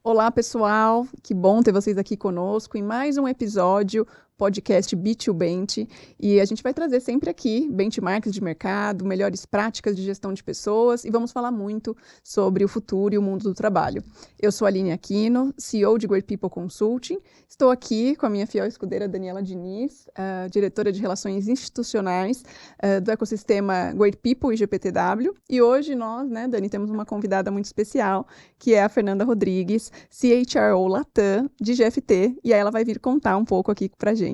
Olá, pessoal. Que bom ter vocês aqui conosco em mais um episódio podcast B2Bench. E a gente vai trazer sempre aqui benchmarks de mercado, melhores práticas de gestão de pessoas e vamos falar muito sobre o futuro e o mundo do trabalho. Eu sou a Aline Aquino, CEO de Great People Consulting. Estou aqui com a minha fiel escudeira Daniela Diniz, diretora de Relações Institucionais do ecossistema Great People e GPTW. E hoje nós, né, Dani, temos uma convidada muito especial, que é a Fernanda Rodrigues, CHRO Latam de GFT, e aí ela vai vir contar um pouco aqui pra gente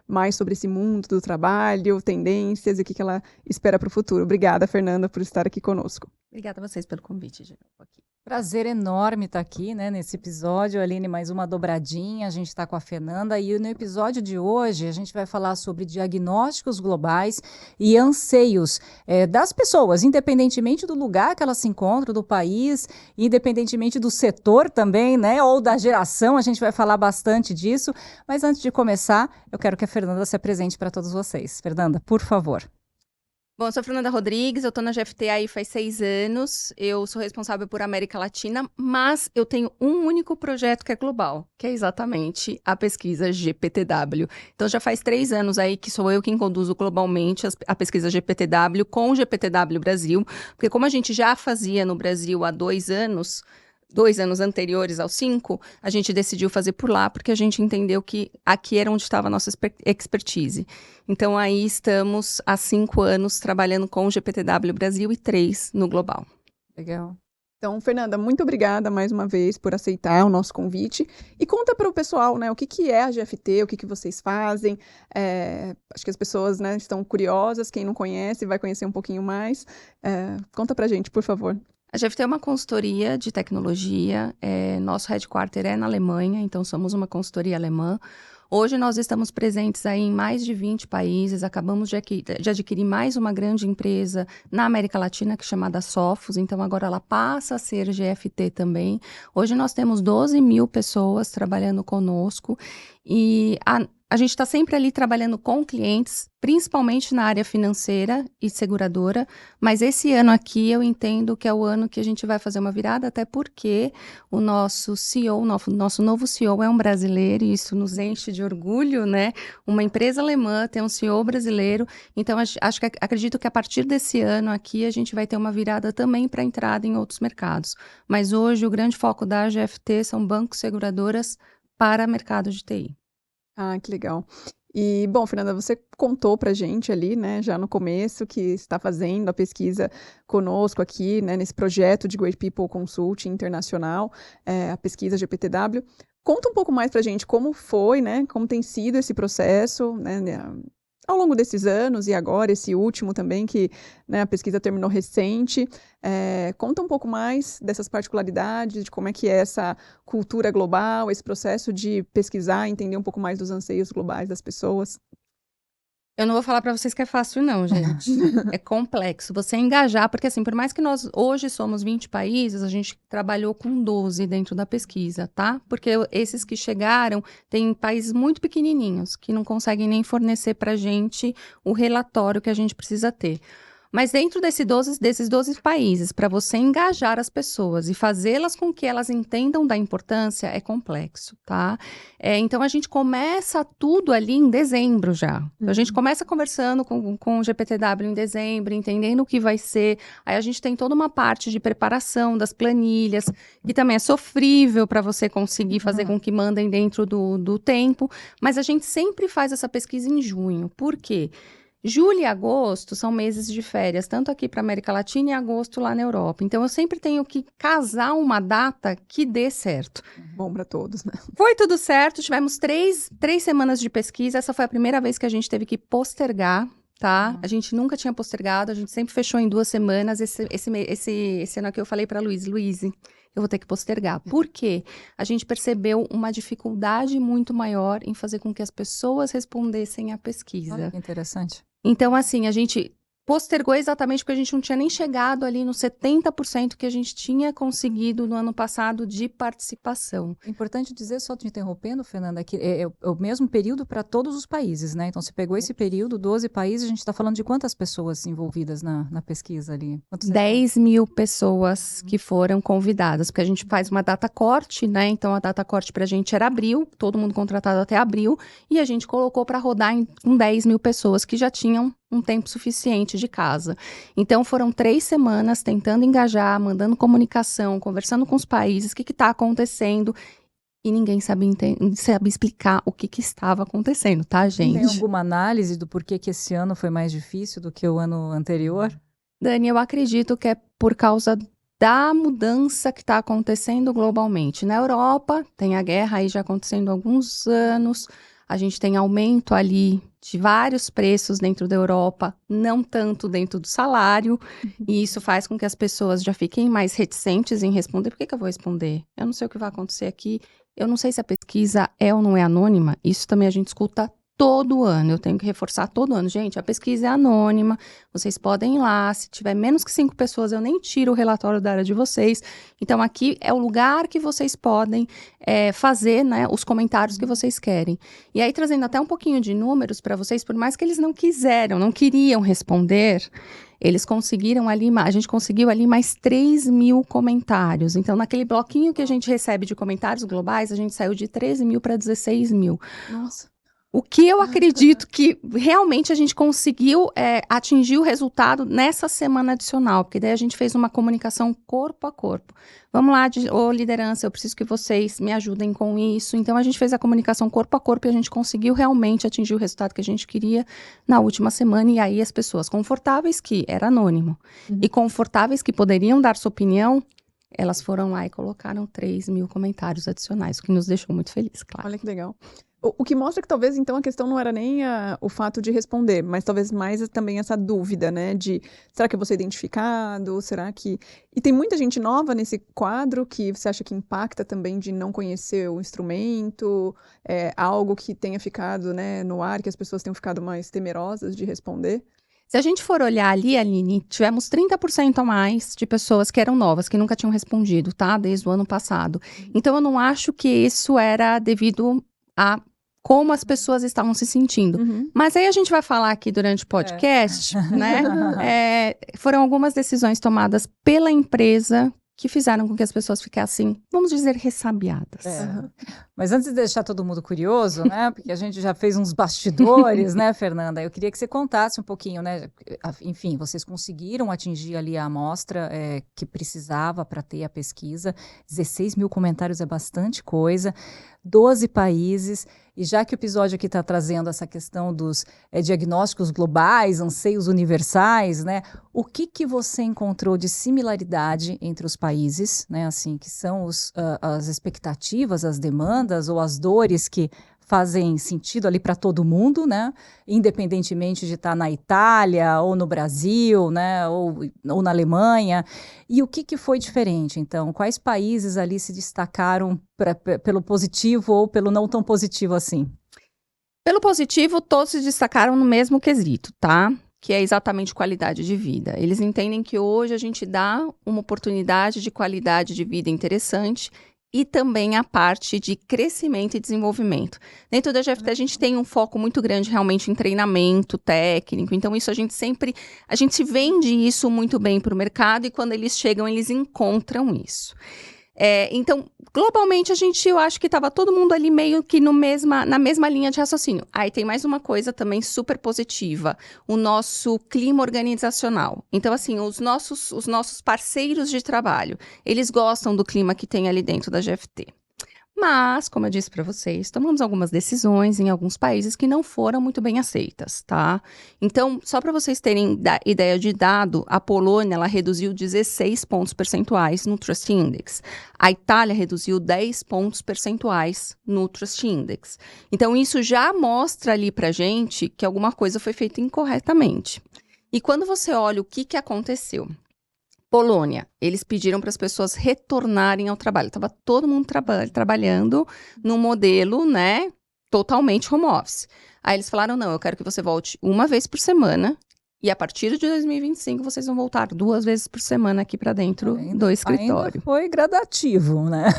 mais sobre esse mundo do trabalho, tendências e o que ela espera para o futuro. Obrigada, Fernanda, por estar aqui conosco. Obrigada a vocês pelo convite, de novo aqui. Prazer enorme estar aqui, né, nesse episódio. Aline, mais uma dobradinha, a gente está com a Fernanda e no episódio de hoje a gente vai falar sobre diagnósticos globais e anseios das pessoas, independentemente do lugar que elas se encontram, do país, independentemente do setor também, né, ou da geração, a gente vai falar bastante disso. Mas antes de começar, eu quero que a Fernanda se apresente para todos vocês. Fernanda, por favor. Bom, eu sou a Fernanda Rodrigues, eu estou na GFT aí faz 6 anos, eu sou responsável por América Latina, mas eu tenho um único projeto que é global, que é exatamente a pesquisa GPTW. Então já faz 3 anos aí que sou eu quem conduzo globalmente a pesquisa GPTW com o GPTW Brasil, porque como a gente já fazia no Brasil há 2 anos, 2 anos anteriores aos 5, a gente decidiu fazer por lá, porque a gente entendeu que aqui era onde estava a nossa expertise. Então, aí estamos há 5 anos trabalhando com o GPTW Brasil e 3 no global. Legal. Então, Fernanda, muito obrigada mais uma vez por aceitar o nosso convite. E conta para o pessoal, né, o que é a GFT, o que vocês fazem. Acho que as pessoas, né, estão curiosas, quem não conhece vai conhecer um pouquinho mais. Conta para a gente, por favor. A GFT é uma consultoria de tecnologia, nosso headquarter é na Alemanha, então somos uma consultoria alemã. Hoje nós estamos presentes aí em mais de 20 países, acabamos de adquirir mais uma grande empresa na América Latina, que é chamada Sofos, então agora ela passa a ser GFT também. Hoje nós temos 12 mil pessoas trabalhando conosco e a gente está sempre ali trabalhando com clientes, principalmente na área financeira e seguradora, mas esse ano aqui eu entendo que é o ano que a gente vai fazer uma virada, até porque o nosso CEO, nosso novo CEO é um brasileiro e isso nos enche de orgulho, né? Uma empresa alemã tem um CEO brasileiro, então acredito que a partir desse ano aqui a gente vai ter uma virada também para entrada em outros mercados. Mas hoje o grande foco da GFT são bancos e seguradoras para mercado de TI. Ah, que legal. E, bom, Fernanda, você contou pra gente ali, né, já no começo, que está fazendo a pesquisa conosco aqui, né, nesse projeto de Great People Consulting Internacional, a pesquisa GPTW. Conta um pouco mais pra gente como foi, né, como tem sido esse processo, né, ao longo desses anos e agora esse último também, que, né, a pesquisa terminou recente. Conta um pouco mais dessas particularidades, de como é que é essa cultura global, esse processo de pesquisar, entender um pouco mais dos anseios globais das pessoas. Eu não vou falar para vocês que é fácil não, gente. É complexo. Você engajar, porque assim, por mais que nós hoje somos 20 países, a gente trabalhou com 12 dentro da pesquisa, tá? Porque esses que chegaram, tem países muito pequenininhos, que não conseguem nem fornecer pra gente o relatório que a gente precisa ter. Mas dentro desses 12 países, para você engajar as pessoas e fazê-las com que elas entendam da importância, é complexo, tá? Então, a gente começa tudo ali em dezembro já. Então, a gente começa conversando com o GPTW em dezembro, entendendo o que vai ser. Aí, a gente tem toda uma parte de preparação das planilhas, que também é sofrível para você conseguir fazer com que mandem dentro do tempo. Mas a gente sempre faz essa pesquisa em junho. Por quê? Julho e agosto são meses de férias, tanto aqui para a América Latina e agosto lá na Europa. Então, eu sempre tenho que casar uma data que dê certo. Bom para todos, né? Foi tudo certo, tivemos 3 semanas de pesquisa. Essa foi a primeira vez que a gente teve que postergar, tá? A gente nunca tinha postergado, a gente sempre fechou em 2 semanas. Esse ano aqui eu falei para Luiz, eu vou ter que postergar. Por quê? A gente percebeu uma dificuldade muito maior em fazer com que as pessoas respondessem à pesquisa. Olha que interessante. Então, assim, a gente postergou exatamente porque a gente não tinha nem chegado ali nos 70% que a gente tinha conseguido no ano passado de participação. É importante dizer, só te interrompendo, Fernanda, que é o mesmo período para todos os países, né? Então, você pegou esse período, 12 países, a gente está falando de quantas pessoas envolvidas na pesquisa ali? 10 mil pessoas que foram convidadas, porque a gente faz uma data corte, né? Então, a data corte para a gente era abril, todo mundo contratado até abril, e a gente colocou para rodar em 10 mil pessoas que já tinham um tempo suficiente de casa. Então, foram 3 semanas tentando engajar, mandando comunicação, conversando com os países, o que está acontecendo, e ninguém sabe explicar o que estava acontecendo, tá, gente? Tem alguma análise do porquê que esse ano foi mais difícil do que o ano anterior? Dani, eu acredito que é por causa da mudança que está acontecendo globalmente. Na Europa, tem a guerra aí já acontecendo há alguns anos, a gente tem aumento ali de vários preços dentro da Europa, não tanto dentro do salário, e isso faz com que as pessoas já fiquem mais reticentes em responder. Por que eu vou responder? Eu não sei o que vai acontecer aqui, eu não sei se a pesquisa é ou não é anônima, isso também a gente escuta todo ano, eu tenho que reforçar todo ano. Gente, a pesquisa é anônima, vocês podem ir lá, se tiver menos que 5 pessoas, eu nem tiro o relatório da área de vocês. Então, aqui é o lugar que vocês podem fazer, né, os comentários que vocês querem. E aí, trazendo até um pouquinho de números para vocês, por mais que eles não queriam responder, eles conseguiram ali, a gente conseguiu ali mais 3 mil comentários. Então, naquele bloquinho que a gente recebe de comentários globais, a gente saiu de 13 mil para 16 mil. Nossa. O que eu acredito que realmente a gente conseguiu atingir o resultado nessa semana adicional, porque daí a gente fez uma comunicação corpo a corpo. Vamos lá, liderança, eu preciso que vocês me ajudem com isso. Então, a gente fez a comunicação corpo a corpo e a gente conseguiu realmente atingir o resultado que a gente queria na última semana. E aí, as pessoas confortáveis, que era anônimo, e confortáveis que poderiam dar sua opinião, elas foram lá e colocaram 3 mil comentários adicionais, o que nos deixou muito felizes, claro. Olha que legal. O que mostra que talvez, então, a questão não era nem o fato de responder, mas talvez mais também essa dúvida, né? De, será que eu vou ser identificado? Será que... E tem muita gente nova nesse quadro que você acha que impacta também de não conhecer o instrumento, algo que tenha ficado, né, no ar, que as pessoas tenham ficado mais temerosas de responder? Se a gente for olhar ali, Aline, tivemos 30% a mais de pessoas que eram novas, que nunca tinham respondido, tá? Desde o ano passado. Então, eu não acho que isso era devido a como as pessoas estavam se sentindo. Mas aí a gente vai falar aqui durante o podcast, né? Foram algumas decisões tomadas pela empresa que fizeram com que as pessoas ficassem, vamos dizer, ressabiadas. Mas antes de deixar todo mundo curioso, né, porque a gente já fez uns bastidores, né, Fernanda, eu queria que você contasse um pouquinho, né, enfim, vocês conseguiram atingir ali a amostra que precisava para ter a pesquisa, 16 mil comentários é bastante coisa, 12 países, e já que o episódio aqui está trazendo essa questão dos diagnósticos globais, anseios universais, né, o que você encontrou de similaridade entre os países, né, assim, que são as expectativas, as demandas ou as dores que fazem sentido ali para todo mundo, né? Independentemente de estar na Itália ou no Brasil, né? Ou na Alemanha. E o que foi diferente, então? Quais países ali se destacaram pelo positivo ou pelo não tão positivo assim? Pelo positivo, todos se destacaram no mesmo quesito, tá? Que é exatamente qualidade de vida. Eles entendem que hoje a gente dá uma oportunidade de qualidade de vida interessante e também a parte de crescimento e desenvolvimento. Dentro da GFT, a gente tem um foco muito grande realmente em treinamento técnico, então isso a gente vende isso muito bem para o mercado e quando eles chegam, eles encontram isso. Então, globalmente, eu acho que estava todo mundo ali meio que na mesma linha de raciocínio. Aí tem mais uma coisa também super positiva, o nosso clima organizacional. Então, assim, os nossos parceiros de trabalho, eles gostam do clima que tem ali dentro da GFT. Mas, como eu disse para vocês, tomamos algumas decisões em alguns países que não foram muito bem aceitas, tá? Então, só para vocês terem ideia de dado, a Polônia, ela reduziu 16 pontos percentuais no Trust Index. A Itália reduziu 10 pontos percentuais no Trust Index. Então, isso já mostra ali pra gente que alguma coisa foi feita incorretamente. E quando você olha o que aconteceu... Polônia, eles pediram para as pessoas retornarem ao trabalho. Estava todo mundo trabalhando num modelo, né, totalmente home office. Aí eles falaram, não, eu quero que você volte uma vez por semana E a partir de 2025, vocês vão voltar 2 vezes por semana aqui para dentro do escritório. Ainda foi gradativo, né?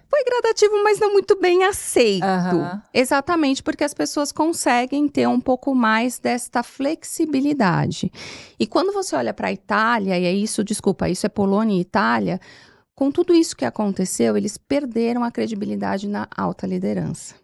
Foi gradativo, mas não muito bem aceito. Aham. Exatamente, porque as pessoas conseguem ter um pouco mais desta flexibilidade. E quando você olha para a Itália, e é isso, desculpa, isso é Polônia e Itália, com tudo isso que aconteceu, eles perderam a credibilidade na alta liderança.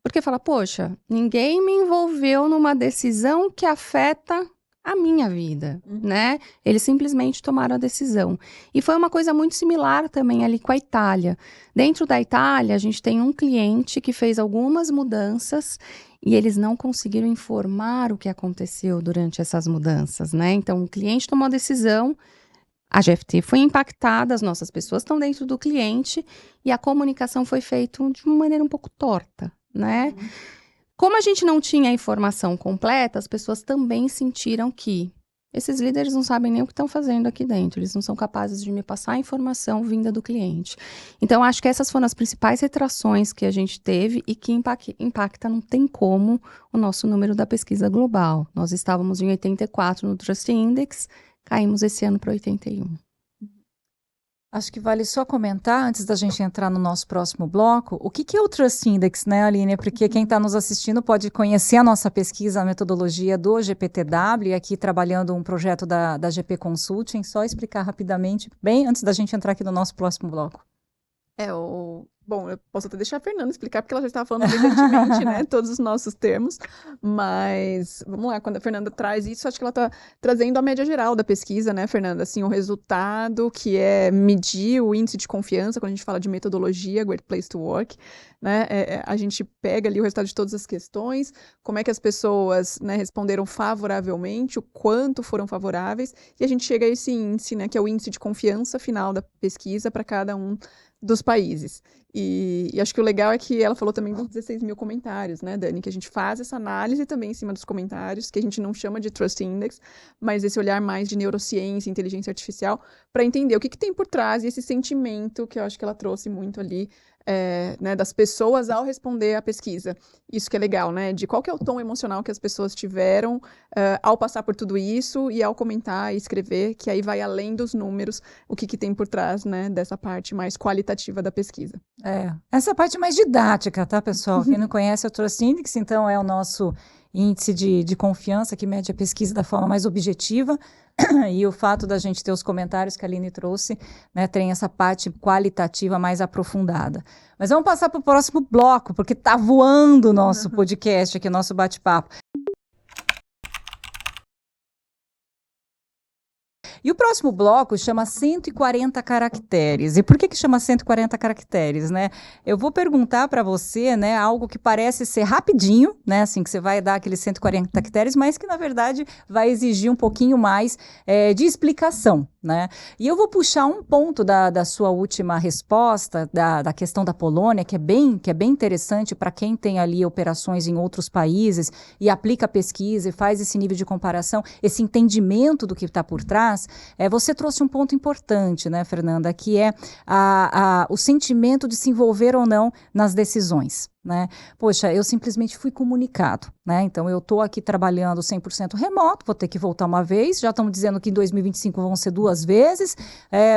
Porque fala, poxa, ninguém me envolveu numa decisão que afeta a minha vida, né? Eles simplesmente tomaram a decisão. E foi uma coisa muito similar também ali com a Itália. Dentro da Itália, a gente tem um cliente que fez algumas mudanças e eles não conseguiram informar o que aconteceu durante essas mudanças, né? Então, o cliente tomou a decisão, a GFT foi impactada, as nossas pessoas estão dentro do cliente e a comunicação foi feita de uma maneira um pouco torta, né? Como a gente não tinha a informação completa, as pessoas também sentiram que esses líderes não sabem nem o que estão fazendo aqui dentro, eles não são capazes de me passar a informação vinda do cliente. Então, acho que essas foram as principais retrações que a gente teve e que impacta, não tem como, o nosso número da pesquisa global. Nós estávamos em 84 no Trust Index, caímos esse ano para 81. Acho que vale só comentar, antes da gente entrar no nosso próximo bloco, o que é o Trust Index, né, Aline? Porque quem está nos assistindo pode conhecer a nossa pesquisa, a metodologia do GPTW, e aqui trabalhando um projeto da GP Consulting, só explicar rapidamente, bem antes da gente entrar aqui no nosso próximo bloco. Bom, eu posso até deixar a Fernanda explicar, porque ela já estava falando brilhantemente, né, todos os nossos termos, mas vamos lá, quando a Fernanda traz isso, acho que ela está trazendo a média geral da pesquisa, né, Fernanda, assim, o resultado que é medir o índice de confiança, quando a gente fala de metodologia, Great Place to Work, né, a gente pega ali o resultado de todas as questões, como é que as pessoas, né, responderam favoravelmente, o quanto foram favoráveis, e a gente chega a esse índice, né, que é o índice de confiança final da pesquisa para cada um dos países. E acho que o legal é que ela falou também dos 16 mil comentários, né, Dani? Que a gente faz essa análise também em cima dos comentários, que a gente não chama de Trust Index, mas esse olhar mais de neurociência, inteligência artificial, para entender o que tem por trás e esse sentimento que eu acho que ela trouxe muito ali, né, das pessoas ao responder à pesquisa. Isso que é legal, né? De qual que é o tom emocional que as pessoas tiveram ao passar por tudo isso e ao comentar e escrever, que aí vai além dos números, o que tem por trás, né, dessa parte mais qualitativa da pesquisa. Essa parte mais didática, tá, pessoal? Quem não conhece o Trust Index, então é o nosso índice de confiança que mede a pesquisa da forma mais objetiva, e o fato da gente ter os comentários que a Aline trouxe, né, tem essa parte qualitativa mais aprofundada. Mas vamos passar para o próximo bloco, porque tá voando o nosso podcast aqui, o nosso bate-papo. E o próximo bloco chama 140 caracteres. E por que chama 140 caracteres, né? Eu vou perguntar para você, né, algo que parece ser rapidinho, né, assim, que você vai dar aqueles 140 caracteres, mas que, na verdade, vai exigir um pouquinho mais de explicação, né? E eu vou puxar um ponto da sua última resposta, da questão da Polônia, que é bem interessante para quem tem ali operações em outros países e aplica a pesquisa e faz esse nível de comparação, esse entendimento do que está por trás. Você trouxe um ponto importante, né, Fernanda, que é o sentimento de se envolver ou não nas decisões, né? Poxa, eu simplesmente fui comunicado, né? Então, eu estou aqui trabalhando 100% remoto, vou ter que voltar uma vez, já estamos dizendo que em 2025 vão ser 2 vezes.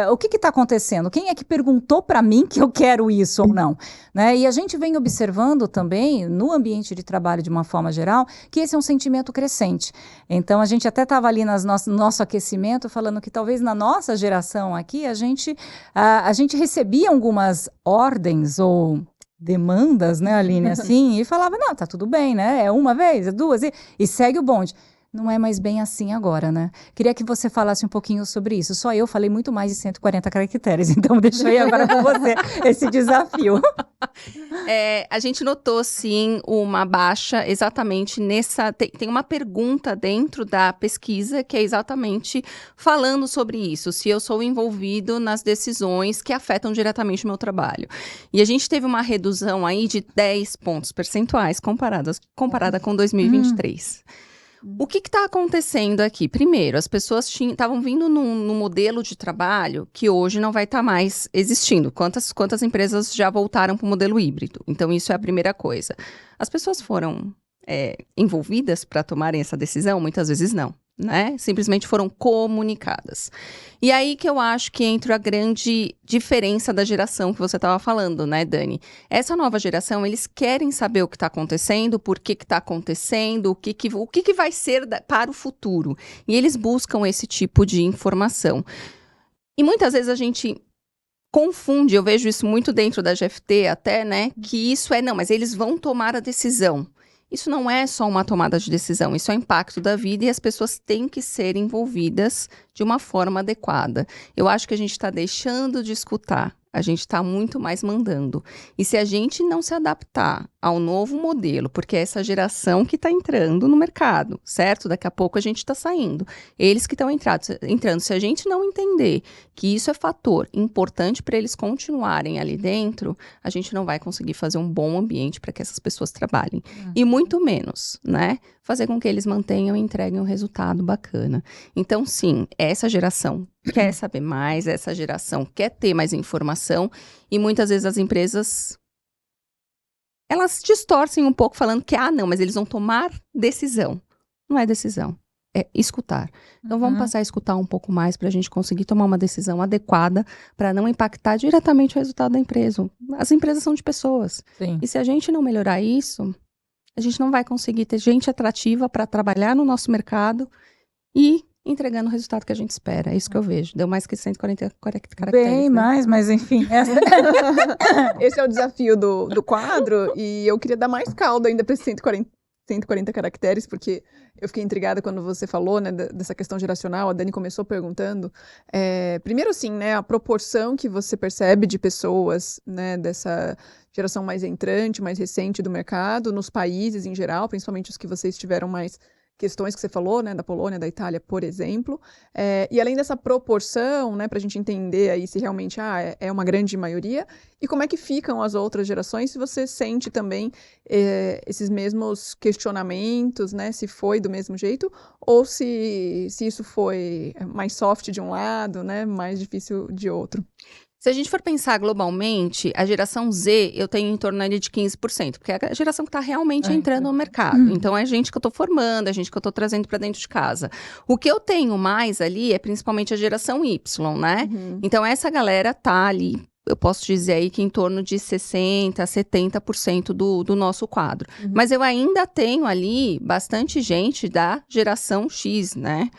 O que está acontecendo? Quem é que perguntou para mim que eu quero isso ou não? Né? E a gente vem observando também, no ambiente de trabalho de uma forma geral, que esse é um sentimento crescente. Então, a gente até estava ali no nosso aquecimento falando que talvez na nossa geração aqui, a gente recebia algumas ordens ou demandas, né, Aline, assim, e falava, não, tá tudo bem, né, é uma vez, é 2, e segue o bonde. Não é mais bem assim agora, né? Queria que você falasse um pouquinho sobre isso. Só eu falei muito mais de 140 caracteres, então deixa eu ir agora com você esse desafio. A gente notou, sim, uma baixa exatamente nessa... Tem uma pergunta dentro da pesquisa que é exatamente falando sobre isso, se eu sou envolvido nas decisões que afetam diretamente o meu trabalho. E a gente teve uma redução aí de 10 pontos percentuais comparada com 2023. O que está acontecendo aqui? Primeiro, as pessoas estavam vindo num modelo de trabalho que hoje não vai estar mais existindo. Quantas empresas já voltaram para o modelo híbrido? Então, isso é a primeira coisa. As pessoas foram envolvidas para tomarem essa decisão? Muitas vezes não. né? Simplesmente foram comunicadas. E aí que eu acho que entra a grande diferença da geração que você estava falando, né, Dani? Essa nova geração, eles querem saber o que está acontecendo, por que está acontecendo, o que vai ser para o futuro. E eles buscam esse tipo de informação. E muitas vezes a gente confunde, eu vejo isso muito dentro da GFT até, né? Que isso não, mas eles vão tomar a decisão. Isso não é só uma tomada de decisão, isso é o impacto da vida e as pessoas têm que ser envolvidas de uma forma adequada. Eu acho que a gente está deixando de escutar, a gente está muito mais mandando. E se a gente não se adaptar ao novo modelo, porque é essa geração que está entrando no mercado, certo? Daqui a pouco a gente está saindo. Eles que estão entrando. Se a gente não entender que isso é fator importante para eles continuarem ali dentro, a gente não vai conseguir fazer um bom ambiente para que essas pessoas trabalhem. E muito menos, né? Fazer com que eles mantenham e entreguem um resultado bacana. Então, sim, essa geração quer saber mais, essa geração quer ter mais informação e muitas vezes as empresas, elas distorcem um pouco falando que, não, mas eles vão tomar decisão. Não é decisão, é escutar. Então, vamos passar a escutar um pouco mais para a gente conseguir tomar uma decisão adequada para não impactar diretamente o resultado da empresa. As empresas são de pessoas. Sim. E se a gente não melhorar isso, a gente não vai conseguir ter gente atrativa para trabalhar no nosso mercado e entregando o resultado que a gente espera. É isso que eu vejo. Deu mais que 140 caracteres. Bem né? mais, mas enfim. Esse é o desafio do quadro e eu queria dar mais caldo ainda para esses 140 caracteres, porque eu fiquei intrigada quando você falou, né, dessa questão geracional. A Dani começou perguntando. Primeiro, assim, né, a proporção que você percebe de pessoas, né, dessa geração mais entrante, mais recente do mercado, nos países em geral, principalmente os que vocês tiveram mais questões que você falou, né, da Polônia, da Itália, por exemplo, e além dessa proporção, né, para a gente entender aí se realmente é uma grande maioria, e como é que ficam as outras gerações, se você sente também esses mesmos questionamentos, né, se foi do mesmo jeito, ou se isso foi mais soft de um lado, né, mais difícil de outro. Se a gente for pensar globalmente, a geração Z, eu tenho em torno ali de 15%, porque é a geração que está realmente entrando no mercado. Então, é gente que eu estou formando, é gente que eu estou trazendo para dentro de casa. O que eu tenho mais ali é principalmente a geração Y, né? Então, essa galera tá ali, eu posso dizer aí que em torno de 60% a 70% do nosso quadro. Mas eu ainda tenho ali bastante gente da geração X, né?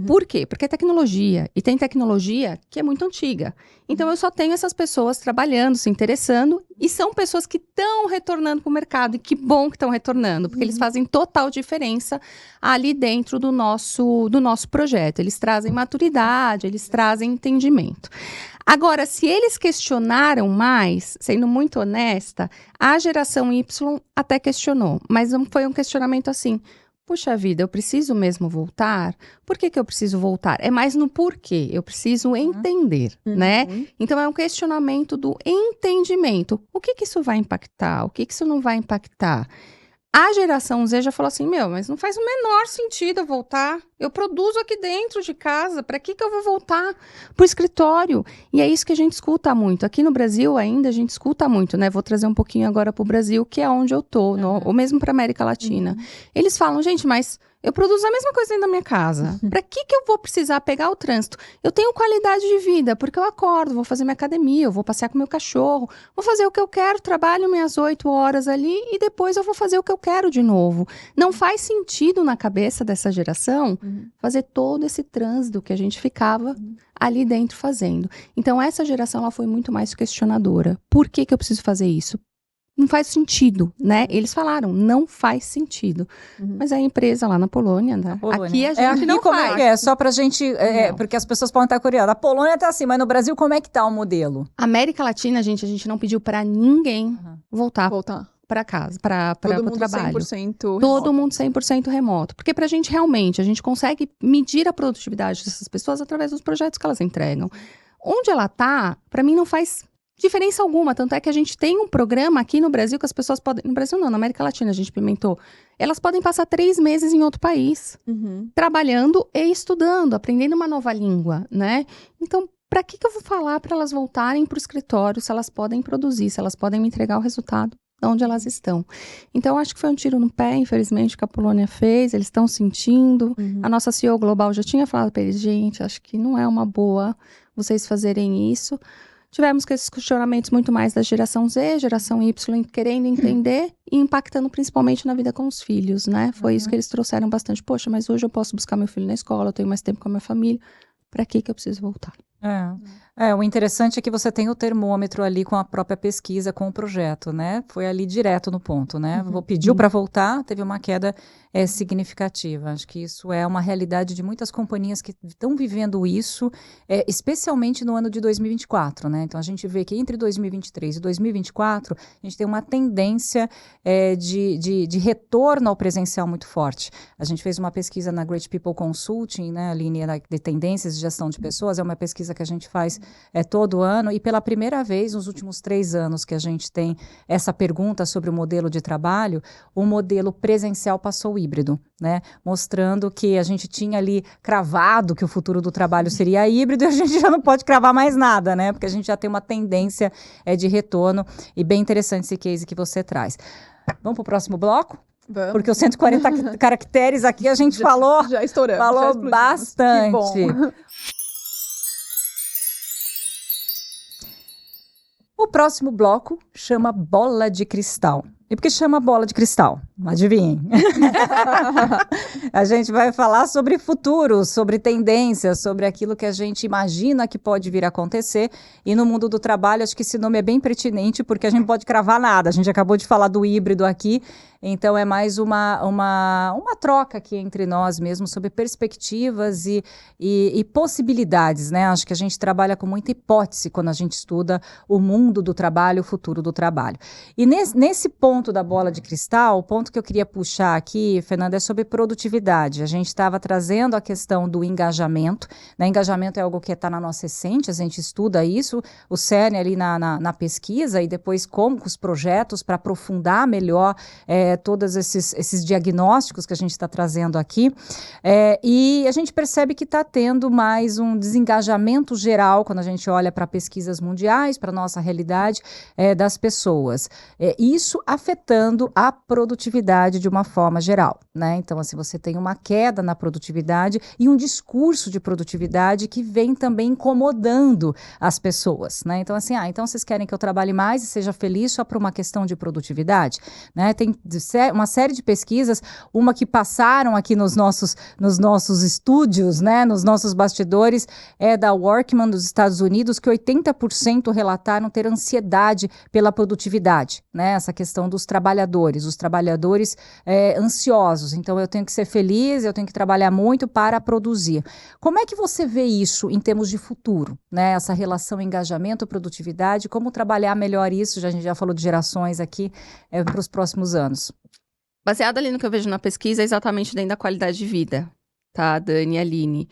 Por quê? Porque é tecnologia. E tem tecnologia que é muito antiga. Então, eu só tenho essas pessoas trabalhando, se interessando, e são pessoas que estão retornando para o mercado. E que bom que estão retornando, porque eles fazem total diferença ali dentro do nosso projeto. Eles trazem maturidade, eles trazem entendimento. Agora, se eles questionaram mais, sendo muito honesta, a geração Y até questionou, mas foi um questionamento assim: puxa vida, eu preciso mesmo voltar? Por que eu preciso voltar? É mais no porquê, eu preciso entender, né? Então, é um questionamento do entendimento. O que isso vai impactar? O que isso não vai impactar? A geração Z já falou assim, mas não faz o menor sentido eu voltar. Eu produzo aqui dentro de casa, para que eu vou voltar para o escritório? E é isso que a gente escuta muito. Aqui no Brasil ainda a gente escuta muito, né? Vou trazer um pouquinho agora para o Brasil, que é onde eu tô, ou mesmo para a América Latina. Eles falam, gente, mas eu produzo a mesma coisa dentro da minha casa. Para que eu vou precisar pegar o trânsito? Eu tenho qualidade de vida, porque eu acordo, vou fazer minha academia, eu vou passear com meu cachorro, vou fazer o que eu quero, trabalho minhas 8 horas ali e depois eu vou fazer o que eu quero de novo. Não faz sentido na cabeça dessa geração fazer todo esse trânsito que a gente ficava ali dentro fazendo. Então, essa geração ela foi muito mais questionadora. Por que eu preciso fazer isso? Não faz sentido, né? Eles falaram, não faz sentido. Mas a empresa lá na Polônia, né? Aqui a gente aqui não como faz. É só pra gente, porque as pessoas podem estar curiosas. A Polônia tá assim, mas no Brasil como é que tá o modelo? América Latina, a gente não pediu para ninguém voltar para casa, para o trabalho. 100% Todo mundo 100% remoto. Porque pra gente realmente, a gente consegue medir a produtividade dessas pessoas através dos projetos que elas entregam. Onde ela tá, para mim não faz diferença alguma, tanto é que a gente tem um programa aqui no Brasil que as pessoas podem... No Brasil não, na América Latina a gente implementou. Elas podem passar 3 meses em outro país, trabalhando e estudando, aprendendo uma nova língua, né? Então, para que eu vou falar para elas voltarem para o escritório se elas podem produzir, se elas podem me entregar o resultado de onde elas estão. Então, acho que foi um tiro no pé, infelizmente, que a Polônia fez, eles estão sentindo. A nossa CEO global já tinha falado para eles, gente, acho que não é uma boa vocês fazerem isso. Tivemos com esses questionamentos muito mais da geração Z, geração Y, querendo entender e impactando principalmente na vida com os filhos, né? Foi isso que eles trouxeram bastante. Poxa, mas hoje eu posso buscar meu filho na escola, eu tenho mais tempo com a minha família. Para que eu preciso voltar? O interessante é que você tem o termômetro ali com a própria pesquisa, com o projeto, né? Foi ali direto no ponto, né? Pediu para voltar, teve uma queda significativa. Acho que isso é uma realidade de muitas companhias que estão vivendo isso, especialmente no ano de 2024, né? Então, a gente vê que entre 2023 e 2024, a gente tem uma tendência de retorno ao presencial muito forte. A gente fez uma pesquisa na Great People Consulting, né? A linha de tendências de gestão de pessoas, é uma pesquisa que a gente faz todo ano, e pela primeira vez nos últimos 3 anos que a gente tem essa pergunta sobre o modelo de trabalho, o modelo presencial passou o híbrido, né? Mostrando que a gente tinha ali cravado que o futuro do trabalho seria híbrido e a gente já não pode cravar mais nada, né? Porque a gente já tem uma tendência de retorno, e bem interessante esse case que você traz. Vamos para o próximo bloco? Vamos. Porque os 140 caracteres aqui a gente falou estouramos, falou já bastante. Que bom. O próximo bloco chama Bola de Cristal. E por que chama Bola de Cristal? Adivinhem. A gente vai falar sobre futuro, sobre tendências, sobre aquilo que a gente imagina que pode vir a acontecer. E no mundo do trabalho, acho que esse nome é bem pertinente, porque a gente não pode cravar nada. A gente acabou de falar do híbrido aqui, então é mais uma troca aqui entre nós mesmos sobre perspectivas e possibilidades, né? Acho que a gente trabalha com muita hipótese quando a gente estuda o mundo do trabalho, o futuro do trabalho. E nesse ponto da bola de cristal, o ponto que eu queria puxar aqui, Fernanda, é sobre produtividade. A gente estava trazendo a questão do engajamento, né? Engajamento é algo que está na nossa essência, a gente estuda isso, o CERN ali na pesquisa, e depois como com os projetos para aprofundar melhor todos esses diagnósticos que a gente está trazendo aqui, e a gente percebe que está tendo mais um desengajamento geral quando a gente olha para pesquisas mundiais, para a nossa realidade das pessoas. Isso afetando a produtividade de uma forma geral, né? Então, assim, você tem uma queda na produtividade e um discurso de produtividade que vem também incomodando as pessoas, né? Então, assim, então vocês querem que eu trabalhe mais e seja feliz só por uma questão de produtividade, né? Tem uma série de pesquisas, uma que passaram aqui nos nossos estúdios, né? Nos nossos bastidores, é da Workman dos Estados Unidos, que 80% relataram ter ansiedade pela produtividade, né? Essa questão dos trabalhadores, os trabalhadores ansiosos. Então, eu tenho que ser feliz, eu tenho que trabalhar muito para produzir. Como é que você vê isso em termos de futuro, né? Essa relação engajamento-produtividade, como trabalhar melhor isso? A gente já falou de gerações aqui para os próximos anos. Baseado ali no que eu vejo na pesquisa, é exatamente dentro da qualidade de vida, tá, Dani e Aline?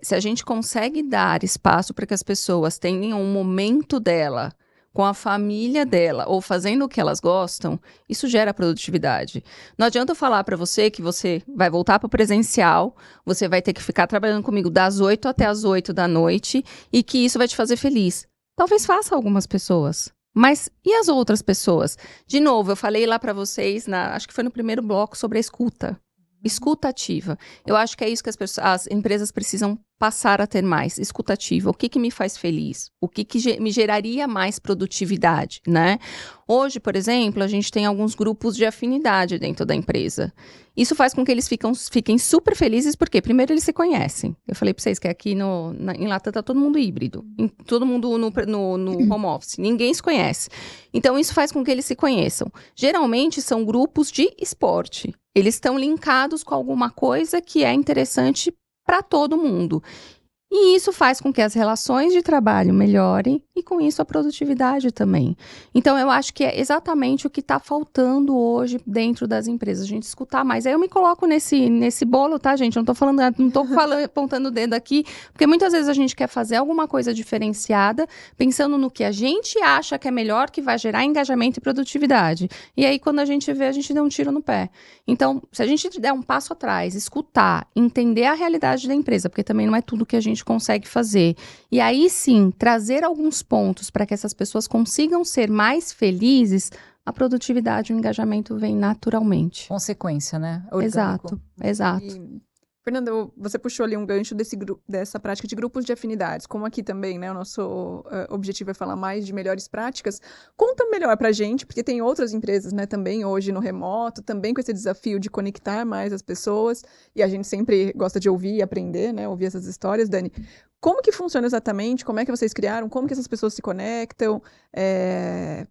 Se a gente consegue dar espaço para que as pessoas tenham um momento dela com a família dela, ou fazendo o que elas gostam, isso gera produtividade. Não adianta eu falar para você que você vai voltar para o presencial, você vai ter que ficar trabalhando comigo das 8 até as 8 da noite, e que isso vai te fazer feliz. Talvez faça algumas pessoas, mas e as outras pessoas? De novo, eu falei lá para vocês, acho que foi no primeiro bloco, sobre a escuta. Escuta ativa. Eu acho que é isso que as empresas precisam passar a ter mais. Escuta ativa. O que me faz feliz? O que me geraria mais produtividade, né? Hoje, por exemplo, a gente tem alguns grupos de afinidade dentro da empresa. Isso faz com que eles fiquem super felizes, porque primeiro eles se conhecem. Eu falei para vocês que aqui em Latam tá todo mundo híbrido. Todo mundo no home office. Ninguém se conhece. Então, isso faz com que eles se conheçam. Geralmente, são grupos de esporte. Eles estão linkados com alguma coisa que é interessante para todo mundo. E isso faz com que as relações de trabalho melhorem e, com isso, a produtividade também. Então, eu acho que é exatamente o que está faltando hoje dentro das empresas, a gente escutar mais. Aí eu me coloco nesse bolo, tá, gente? Eu não estou apontando o dedo aqui, porque muitas vezes a gente quer fazer alguma coisa diferenciada, pensando no que a gente acha que é melhor, que vai gerar engajamento e produtividade. E aí, quando a gente vê, a gente deu um tiro no pé. Então, se a gente der um passo atrás, escutar, entender a realidade da empresa, porque também não é tudo que a gente consegue fazer. E aí sim, trazer alguns pontos para que essas pessoas consigam ser mais felizes, a produtividade e o engajamento vem naturalmente. Consequência, né? Orgânico. Exato. E, Fernanda, você puxou ali um gancho dessa prática de grupos de afinidades, como aqui também, né, o nosso objetivo é falar mais de melhores práticas. Conta melhor pra gente, porque tem outras empresas, né, também hoje no remoto, também com esse desafio de conectar mais as pessoas, e a gente sempre gosta de ouvir e aprender, né, ouvir essas histórias, Dani. Como que funciona exatamente? Como é que vocês criaram? Como que essas pessoas se conectam?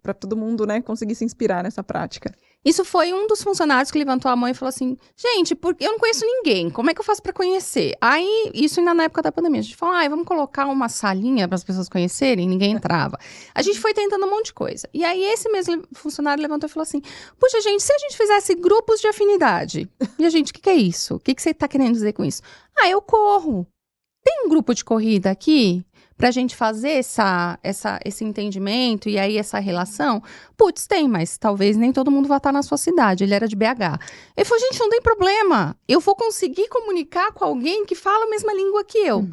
Para todo mundo, né, conseguir se inspirar nessa prática. Isso foi um dos funcionários que levantou a mão e falou assim, gente, eu não conheço ninguém, como é que eu faço para conhecer? Aí, isso ainda na época da pandemia, a gente falou, vamos colocar uma salinha para as pessoas conhecerem, ninguém entrava. A gente foi tentando um monte de coisa. E aí, esse mesmo funcionário levantou e falou assim, puxa, gente, se a gente fizesse grupos de afinidade, e a gente, o que é isso? O que você está querendo dizer com isso? Eu corro. Tem um grupo de corrida aqui pra gente fazer esse entendimento e aí essa relação? Putz, tem, mas talvez nem todo mundo vá estar na sua cidade. Ele era de BH. Ele falou, gente, não tem problema. Eu vou conseguir comunicar com alguém que fala a mesma língua que eu.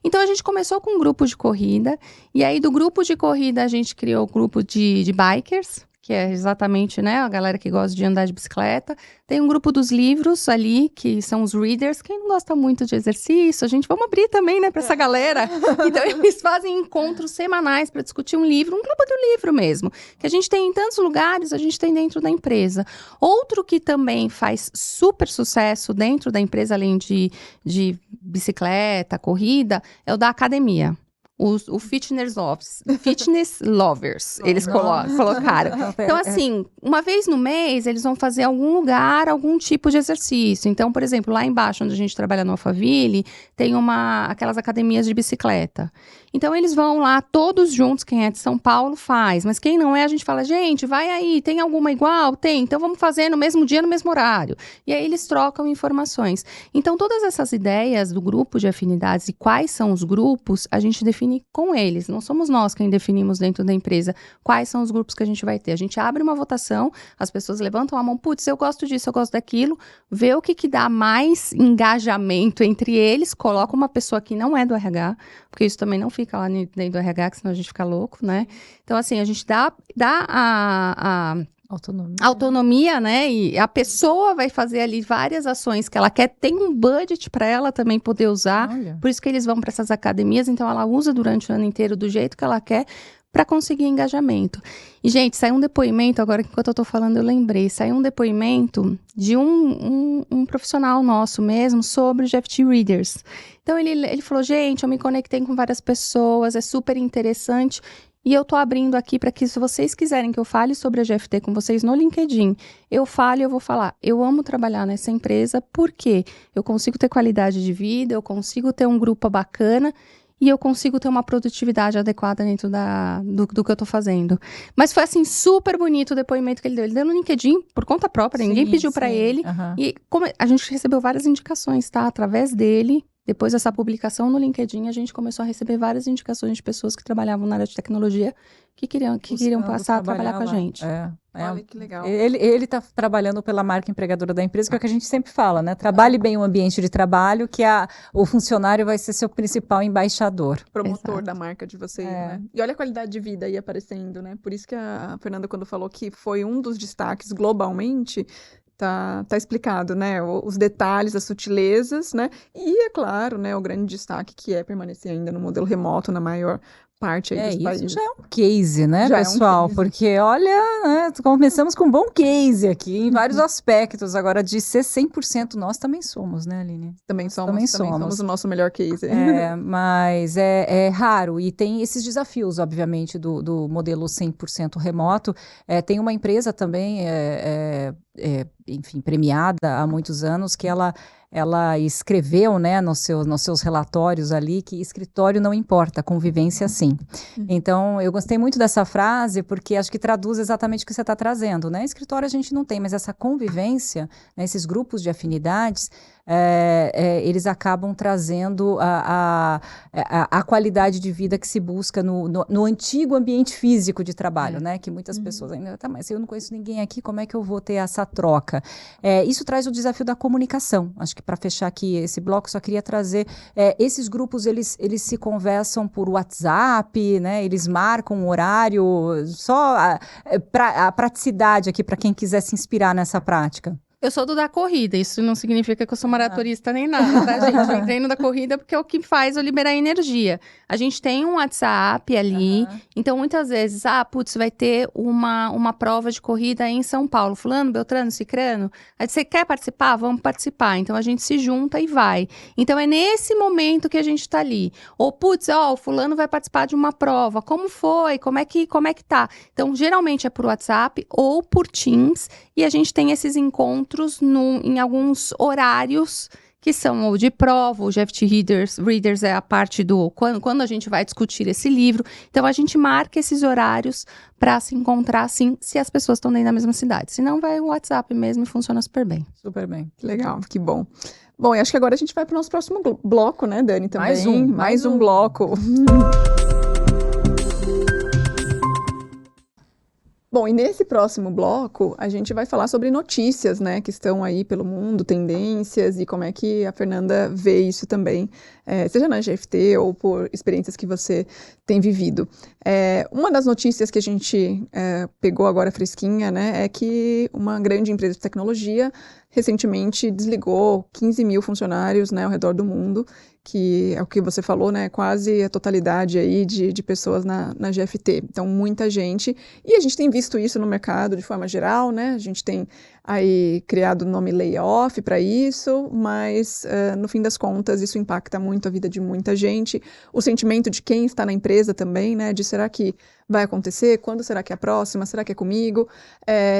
Então, a gente começou com um grupo de corrida. E aí, do grupo de corrida, a gente criou o grupo de bikers, que é exatamente, né, a galera que gosta de andar de bicicleta. Tem um grupo dos livros ali, que são os readers. Quem não gosta muito de exercício, vamos abrir também, né, para essa galera. Então, eles fazem encontros semanais para discutir um livro, um clube do livro mesmo, que a gente tem em tantos lugares, a gente tem dentro da empresa. Outro que também faz super sucesso dentro da empresa, além de bicicleta, corrida, é o da academia. O Fitness Lovers, eles colocaram. Então, assim, uma vez no mês, eles vão fazer algum lugar, algum tipo de exercício. Então, por exemplo, lá embaixo, onde a gente trabalha no Alphaville, tem aquelas academias de bicicleta. Então, eles vão lá, todos juntos, quem é de São Paulo faz. Mas quem não é, a gente fala, gente, vai aí, tem alguma igual? Tem, então vamos fazer no mesmo dia, no mesmo horário. E aí, eles trocam informações. Então, todas essas ideias do grupo de afinidades e quais são os grupos, a gente define com eles, não somos nós quem definimos dentro da empresa quais são os grupos que a gente vai ter. A gente abre uma votação, as pessoas levantam a mão, putz, eu gosto disso, eu gosto daquilo, vê o que dá mais engajamento entre eles, coloca uma pessoa que não é do RH, porque isso também não fica lá dentro do RH, que senão a gente fica louco, né? Então, assim, a gente dá a autonomia, né? E a pessoa vai fazer ali várias ações que ela quer, tem um budget para ela também poder usar. Olha. Por isso que eles vão para essas academias, então ela usa durante o ano inteiro do jeito que ela quer para conseguir engajamento. E, gente, saiu um depoimento, agora enquanto eu tô falando eu lembrei, saiu um depoimento de um profissional nosso mesmo sobre GFT Readers. Então, ele falou, gente, eu me conectei com várias pessoas, é super interessante. E eu tô abrindo aqui para que, se vocês quiserem que eu fale sobre a GFT com vocês no LinkedIn, eu falo e eu vou falar. Eu amo trabalhar nessa empresa porque eu consigo ter qualidade de vida, eu consigo ter um grupo bacana e eu consigo ter uma produtividade adequada dentro do que eu tô fazendo. Mas foi, assim, super bonito o depoimento que ele deu. Ele deu no LinkedIn, por conta própria, ninguém pediu para ele. E como a gente recebeu várias indicações, tá? Através dele. Depois dessa publicação no LinkedIn, a gente começou a receber várias indicações de pessoas que trabalhavam na área de tecnologia que queriam passar a trabalhar com a gente. Olha que legal. Ele está trabalhando pela marca empregadora da empresa, que é o que a gente sempre fala, né? Trabalhe bem o ambiente de trabalho, que o funcionário vai ser seu principal embaixador. Promotor da marca de vocês, né? E olha a qualidade de vida aí aparecendo, né? Por isso que a Fernanda, quando falou que foi um dos destaques globalmente, tá explicado, né? Os detalhes, as sutilezas, né? E, é claro, né, o grande destaque que é permanecer ainda no modelo remoto, na maior parte aí dos países. Isso já é um case, né, Já pessoal? é um case. Porque, olha, né, começamos com um bom case aqui, em vários aspectos. Agora, de ser 100%, nós também somos, né, Aline? Também somos o nosso melhor case. Mas é raro. E tem esses desafios, obviamente, do modelo 100% remoto. Tem uma empresa também, enfim, premiada há muitos anos, que ela escreveu, né, nos seus relatórios ali, que escritório não importa, convivência sim. Então, eu gostei muito dessa frase, porque acho que traduz exatamente o que você está trazendo, né? Escritório a gente não tem, mas essa convivência, né, esses grupos de afinidades, eles acabam trazendo a qualidade de vida que se busca no antigo ambiente físico de trabalho, né? Que muitas pessoas ainda, tá, mas eu não conheço ninguém aqui, como é que eu vou ter essa troca? Isso traz o desafio da comunicação. Acho que para fechar aqui esse bloco, só queria trazer, esses grupos, eles se conversam por WhatsApp, né? Eles marcam um horário, só a praticidade aqui para quem quiser se inspirar nessa prática. Eu sou do da corrida, isso não significa que eu sou maratonista nem nada, tá, gente? Eu entrei no da corrida porque é o que faz eu liberar energia. A gente tem um WhatsApp ali, então muitas vezes, putz, vai ter uma prova de corrida em São Paulo. Fulano, Beltrano, Cicrano. Aí você quer participar? Vamos participar. Então a gente se junta e vai. Então é nesse momento que a gente tá ali. Ou, putz, o fulano vai participar de uma prova. Como foi? Como é que tá? Então geralmente é por WhatsApp ou por Teams e a gente tem esses encontros em alguns horários que são ou de prova, ou GFT Readers é a parte do quando a gente vai discutir esse livro. Então a gente marca esses horários para se encontrar, assim, se as pessoas estão dentro da mesma cidade. Se não, vai o WhatsApp mesmo e funciona super bem. Super bem. Legal, que bom. Bom, e acho que agora a gente vai para o nosso próximo bloco, né, Dani, também. Mais um bloco. Bom, e nesse próximo bloco, a gente vai falar sobre notícias, né, que estão aí pelo mundo, tendências, e como é que a Fernanda vê isso também, seja na GFT ou por experiências que você tem vivido. Uma das notícias que a gente pegou agora fresquinha, né, é que uma grande empresa de tecnologia recentemente desligou 15 mil funcionários, né, ao redor do mundo, que é o que você falou, né, quase a totalidade aí de pessoas na GFT. Então, muita gente, e a gente tem visto isso no mercado de forma geral, né, a gente tem aí criado o nome layoff para isso, mas no fim das contas isso impacta muito a vida de muita gente, o sentimento de quem está na empresa também, né, de será que vai acontecer, quando será que é a próxima, será que é comigo?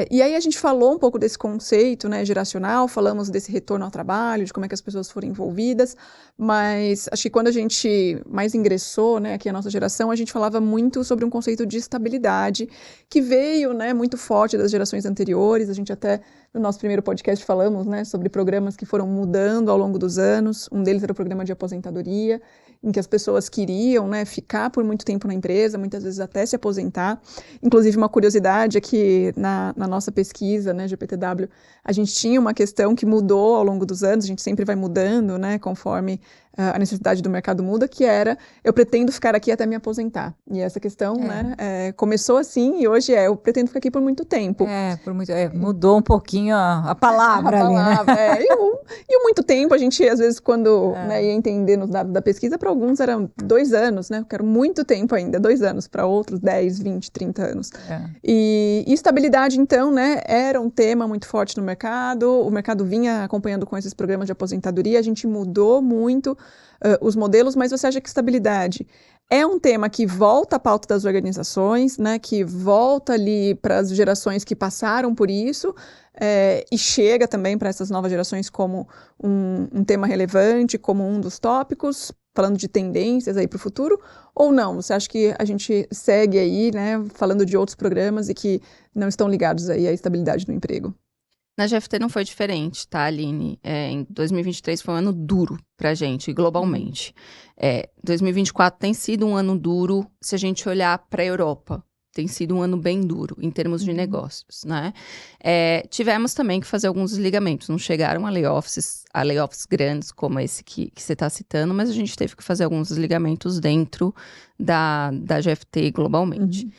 E aí a gente falou um pouco desse conceito, né, geracional, falamos desse retorno ao trabalho, de como é que as pessoas foram envolvidas, mas acho que quando a gente mais ingressou, né, aqui a nossa geração, a gente falava muito sobre um conceito de estabilidade, que veio, né, muito forte das gerações anteriores. A gente até no nosso primeiro podcast falamos, né, sobre programas que foram mudando ao longo dos anos. Um deles era o programa de aposentadoria, em que as pessoas queriam, né, ficar por muito tempo na empresa, muitas vezes até se aposentar. Inclusive, uma curiosidade é que na nossa pesquisa, né, GPTW, a gente tinha uma questão que mudou ao longo dos anos, a gente sempre vai mudando, né, conforme a necessidade do mercado muda, que era, eu pretendo ficar aqui até me aposentar. E essa questão, né, começou assim, e hoje eu pretendo ficar aqui por muito tempo. Mudou um pouquinho a palavra ali, né? E o muito tempo, a gente, às vezes, quando né, ia entender nos dados da pesquisa, para alguns eram 2 anos, né? Eu quero muito tempo ainda, 2 anos, para outros 10, 20, 30 anos. E estabilidade, então, né, era um tema muito forte no mercado, o mercado vinha acompanhando com esses programas de aposentadoria, a gente mudou muito os modelos, mas você acha que estabilidade é um tema que volta à pauta das organizações, né, que volta ali para as gerações que passaram por isso, e chega também para essas novas gerações como um tema relevante, como um dos tópicos, falando de tendências aí para o futuro, ou não? Você acha que a gente segue aí, né, falando de outros programas e que não estão ligados aí à estabilidade do emprego? Na GFT não foi diferente, tá, Aline? Em 2023 foi um ano duro pra gente, globalmente. 2024 tem sido um ano duro se a gente olhar para a Europa. Tem sido um ano bem duro em termos de negócios, né? Tivemos também que fazer alguns desligamentos. Não chegaram a layoffs grandes como esse que você está citando, mas a gente teve que fazer alguns desligamentos dentro da GFT globalmente.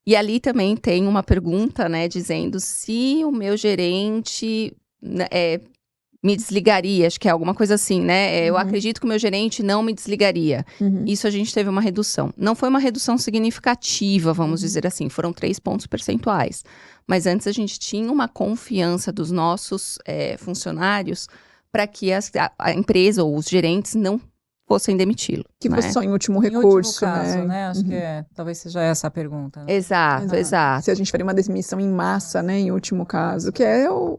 E ali também tem uma pergunta, né, dizendo se o meu gerente me desligaria, acho que é alguma coisa assim, né? Eu acredito que o meu gerente não me desligaria. Isso a gente teve uma redução. Não foi uma redução significativa, vamos dizer assim, foram 3 pontos percentuais. Mas antes a gente tinha uma confiança dos nossos funcionários para que a empresa ou os gerentes não fossem demiti-lo. Que né? fosse só em último Em recurso, último caso, né? Acho Uhum. que talvez seja essa a pergunta. Né? Exato, exato. Se a gente faria uma demissão em massa, né, em último caso, que é o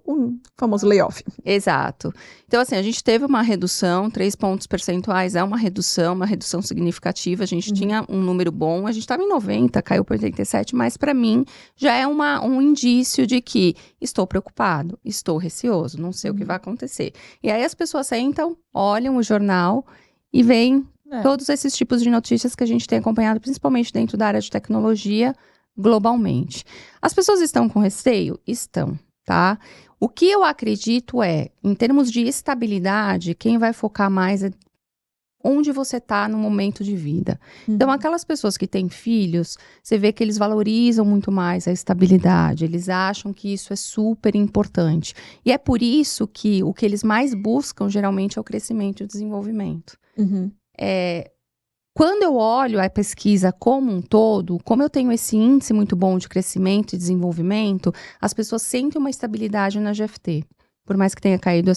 famoso layoff. Exato. Então, assim, a gente teve uma redução, 3 pontos percentuais é uma redução significativa. A gente tinha um número bom, a gente estava em 90, caiu para 87, mas para mim já é um indício de que estou preocupado, estou receoso, não sei o que vai acontecer. E aí as pessoas sentam, olham o jornal e veem todos esses tipos de notícias que a gente tem acompanhado, principalmente dentro da área de tecnologia, globalmente. As pessoas estão com receio? Estão, tá? O que eu acredito em termos de estabilidade, quem vai focar mais é onde você está no momento de vida. Então, aquelas pessoas que têm filhos, você vê que eles valorizam muito mais a estabilidade, eles acham que isso é super importante. E é por isso que o que eles mais buscam, geralmente, é o crescimento e o desenvolvimento. Quando eu olho a pesquisa como um todo, como eu tenho esse índice muito bom de crescimento e desenvolvimento, as pessoas sentem uma estabilidade na GFT. Por mais que tenha caído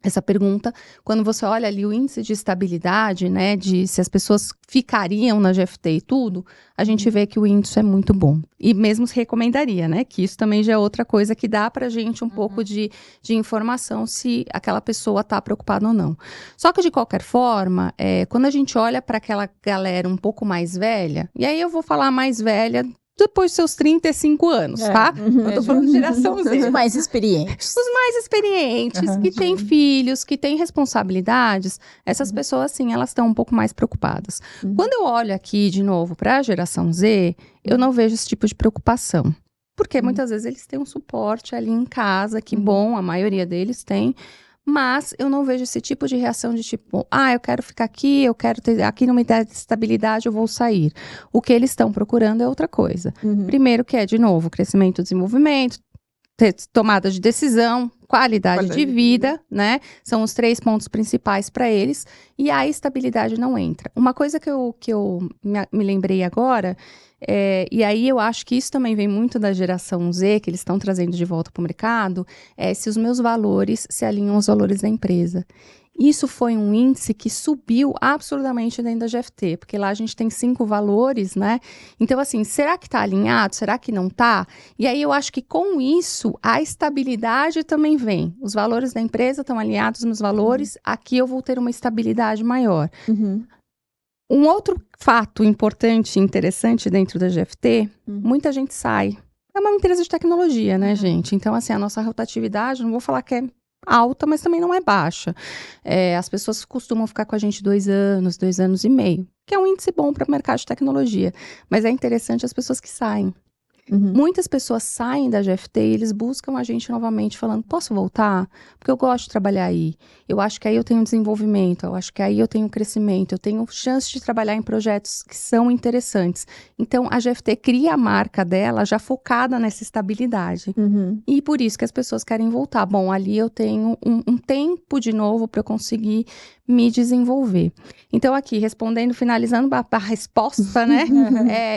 essa pergunta, quando você olha ali o índice de estabilidade, né, de se as pessoas ficariam na GFT e tudo, a gente vê que o índice é muito bom. E mesmo se recomendaria, né, que isso também já é outra coisa que dá pra gente um pouco de informação se aquela pessoa tá preocupada ou não. Só que de qualquer forma, quando a gente olha para aquela galera um pouco mais velha, e aí eu vou falar mais velha depois dos seus 35 anos, tá? Eu tô falando de geração Z. Os mais experientes. Os mais experientes, que têm filhos, que têm responsabilidades, essas pessoas, sim, elas estão um pouco mais preocupadas. Quando eu olho aqui, de novo, para a geração Z, eu não vejo esse tipo de preocupação. Porque muitas vezes eles têm um suporte ali em casa, que bom, a maioria deles tem, mas eu não vejo esse tipo de reação de tipo, eu quero ficar aqui, eu quero ter, aqui não me dá estabilidade, eu vou sair. O que eles estão procurando é outra coisa. Primeiro que é, de novo, crescimento e desenvolvimento, tomada de decisão, qualidade de vida, né? São os 3 pontos principais para eles. E a estabilidade não entra. Uma coisa que eu me lembrei agora, e aí eu acho que isso também vem muito da geração Z, que eles estão trazendo de volta para o mercado, se os meus valores se alinham aos valores da empresa. Isso foi um índice que subiu absurdamente dentro da GFT, porque lá a gente tem 5 valores, né? Então, assim, será que está alinhado? Será que não está? E aí eu acho que com isso, a estabilidade também vem. Os valores da empresa estão alinhados nos valores, aqui eu vou ter uma estabilidade maior. Um outro fato importante e interessante dentro da GFT, muita gente sai. É uma empresa de tecnologia, né, gente? Então, assim, a nossa rotatividade, não vou falar que é alta, mas também não é baixa. As pessoas costumam ficar com a gente 2 anos, 2 anos e meio, que é um índice bom para o mercado de tecnologia. Mas é interessante as pessoas que saem. Muitas pessoas saem da GFT e eles buscam a gente novamente falando, posso voltar? Porque eu gosto de trabalhar aí. Eu acho que aí eu tenho desenvolvimento, eu acho que aí eu tenho crescimento, eu tenho chance de trabalhar em projetos que são interessantes. Então, a GFT cria a marca dela já focada nessa estabilidade. E por isso que as pessoas querem voltar. Bom, ali eu tenho um tempo de novo para eu conseguir me desenvolver. Então, aqui, finalizando a resposta, né?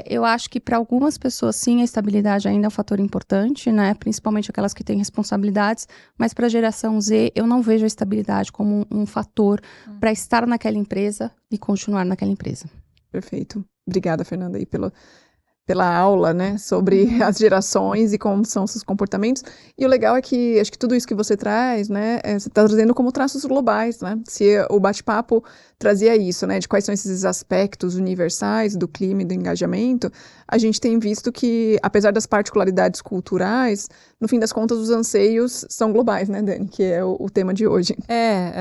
Eu acho que para algumas pessoas, sim, a estabilidade ainda é um fator importante, né? Principalmente aquelas que têm responsabilidades, mas para a geração Z, eu não vejo a estabilidade como um fator para estar naquela empresa e continuar naquela empresa. Perfeito. Obrigada, Fernanda, aí pela aula, né, sobre as gerações e como são seus comportamentos. E o legal é que, acho que tudo isso que você traz, né, você está trazendo como traços globais, né? Se o bate-papo trazia isso, né, de quais são esses aspectos universais do clima e do engajamento, a gente tem visto que, apesar das particularidades culturais, no fim das contas, os anseios são globais, né, Dani, que é o tema de hoje.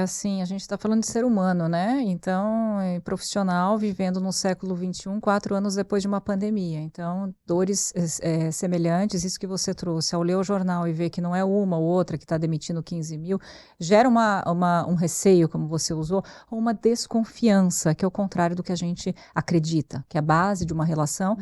Assim, a gente está falando de ser humano, né? Então, profissional vivendo no século XXI, 4 anos depois de uma pandemia. Então, dores semelhantes, isso que você trouxe, ao ler o jornal e ver que não é uma ou outra que está demitindo 15 mil, gera um receio, como você usou, ou uma desconfiança, que é o contrário do que a gente acredita, que a base de uma relação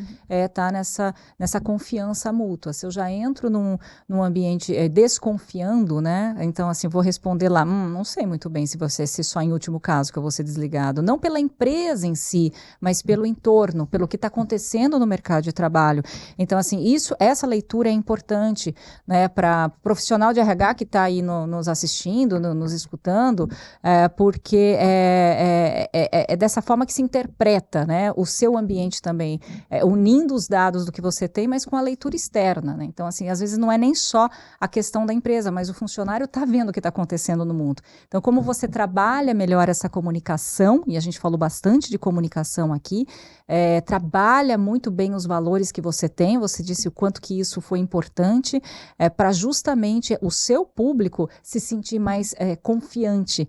tá nessa confiança mútua. Se eu já entro num ambiente desconfiando, né? Então, assim, vou responder lá, não sei muito bem se só em último caso que eu vou ser desligado. Não pela empresa em si, mas pelo entorno, pelo que está acontecendo no mercado mercado de trabalho. Então, assim, essa leitura é importante, né, para o profissional de RH que está aí nos assistindo, nos escutando, porque é dessa forma que se interpreta, né, o seu ambiente também, unindo os dados do que você tem, mas com a leitura externa, né? Então, assim, às vezes não é nem só a questão da empresa, mas o funcionário está vendo o que está acontecendo no mundo. Então, como você trabalha melhor essa comunicação, e a gente falou bastante de comunicação aqui, trabalha muito bem os valores que você tem, você disse o quanto que isso foi importante, para justamente o seu público se sentir mais confiante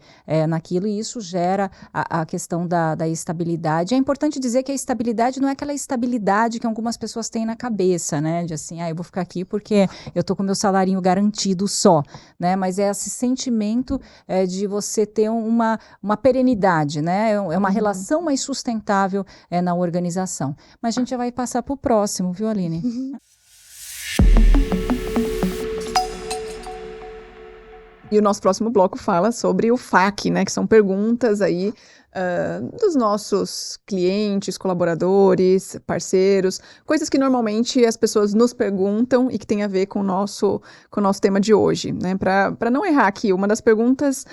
naquilo, e isso gera a questão da estabilidade. É importante dizer que a estabilidade não é aquela estabilidade que algumas pessoas têm na cabeça, né, de assim, eu vou ficar aqui porque eu tô com o meu salarinho garantido só, né, mas é esse sentimento de você ter uma perenidade, né, é uma relação mais sustentável na organização. Mas a gente já vai passar para o próximo, viu, Aline? E o nosso próximo bloco fala sobre o FAQ, né, que são perguntas aí dos nossos clientes, colaboradores, parceiros, coisas que normalmente as pessoas nos perguntam e que tem a ver com o nosso tema de hoje, né? Para não errar aqui, uma das perguntas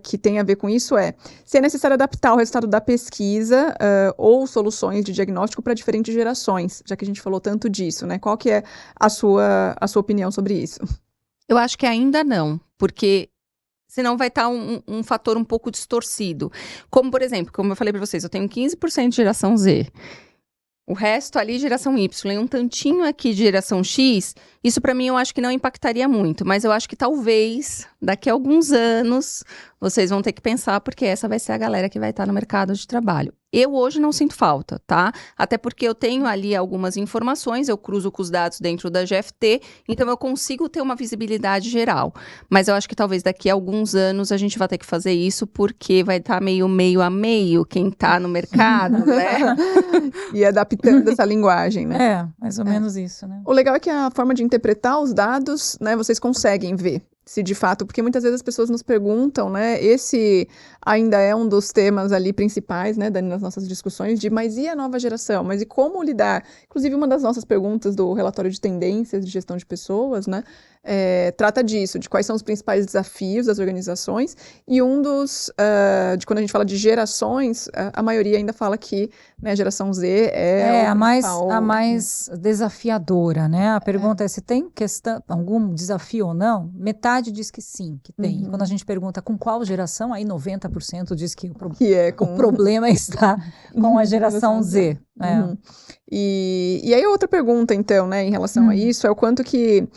que tem a ver com isso é se é necessário adaptar o resultado da pesquisa ou soluções de diagnóstico para diferentes gerações, já que a gente falou tanto disso, né? Qual que é a sua opinião sobre isso? Eu acho que ainda não, porque senão vai estar um fator um pouco distorcido. Como, por exemplo, como eu falei para vocês, eu tenho 15% de geração Z. O resto ali, geração Y, e um tantinho aqui de geração X, isso para mim eu acho que não impactaria muito, mas eu acho que talvez, daqui a alguns anos, vocês vão ter que pensar, porque essa vai ser a galera que vai estar no mercado de trabalho. Eu hoje não sinto falta, tá? Até porque eu tenho ali algumas informações, eu cruzo com os dados dentro da GFT, então eu consigo ter uma visibilidade geral. Mas eu acho que talvez daqui a alguns anos a gente vai ter que fazer isso, porque vai estar meio a meio quem tá no mercado, né? E adaptando essa linguagem, né? Mais ou menos isso, né? O legal é que a forma de interpretar os dados, né, vocês conseguem ver se de fato, porque muitas vezes as pessoas nos perguntam, né, esse ainda é um dos temas ali principais, né, nas nossas discussões mas e a nova geração? Mas e como lidar? Inclusive uma das nossas perguntas do relatório de tendências de gestão de pessoas, né, trata disso, de quais são os principais desafios das organizações, e um dos, de quando a gente fala de gerações, a maioria ainda fala que, né, a geração Z a mais desafiadora, né? A pergunta é se tem algum desafio ou não? Metade diz que sim, que tem. E quando a gente pergunta com qual geração, aí 90% diz que o problema está com a geração Z. E aí outra pergunta, então, né, em relação a isso, é o quanto que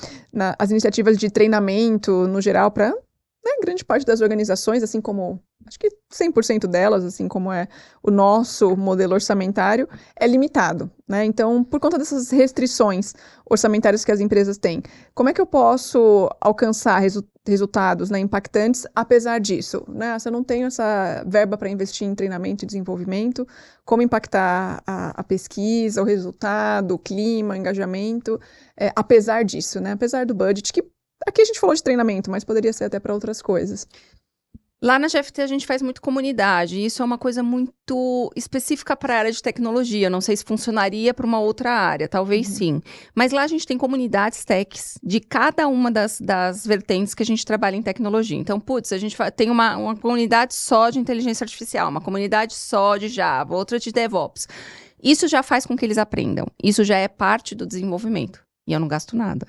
as iniciativas de treinamento, no geral, para grande parte das organizações, assim como, acho que 100% delas, assim como é o nosso modelo orçamentário, é limitado, né? Então, por conta dessas restrições orçamentárias que as empresas têm, como é que eu posso alcançar resultados, né, impactantes, apesar disso, né? Se eu não tenho essa verba para investir em treinamento e desenvolvimento, como impactar a pesquisa, o resultado, o clima, o engajamento, apesar disso, né? Apesar do budget, que aqui a gente falou de treinamento, mas poderia ser até para outras coisas. Lá na GFT a gente faz muito comunidade, e isso é uma coisa muito específica para a área de tecnologia. Não sei se funcionaria para uma outra área, talvez sim. Mas lá a gente tem comunidades techs de cada uma das vertentes que a gente trabalha em tecnologia. Então, a gente tem uma comunidade só de inteligência artificial, uma comunidade só de Java, outra de DevOps. Isso já faz com que eles aprendam. Isso já é parte do desenvolvimento. E eu não gasto nada.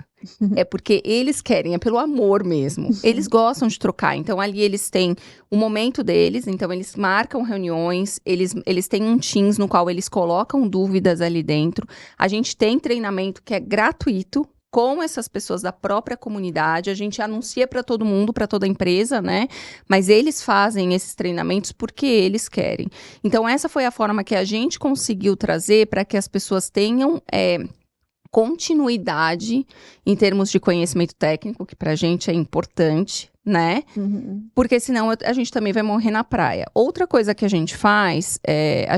É porque eles querem, é pelo amor mesmo. Eles gostam de trocar. Então, ali eles têm o momento deles. Então, eles marcam reuniões. Eles têm um Teams no qual eles colocam dúvidas ali dentro. A gente tem treinamento que é gratuito com essas pessoas da própria comunidade. A gente anuncia para todo mundo, para toda a empresa, né? Mas eles fazem esses treinamentos porque eles querem. Então, essa foi a forma que a gente conseguiu trazer para que as pessoas tenham continuidade em termos de conhecimento técnico, que pra gente é importante, né? Porque senão a gente também vai morrer na praia. Outra coisa que a gente faz, a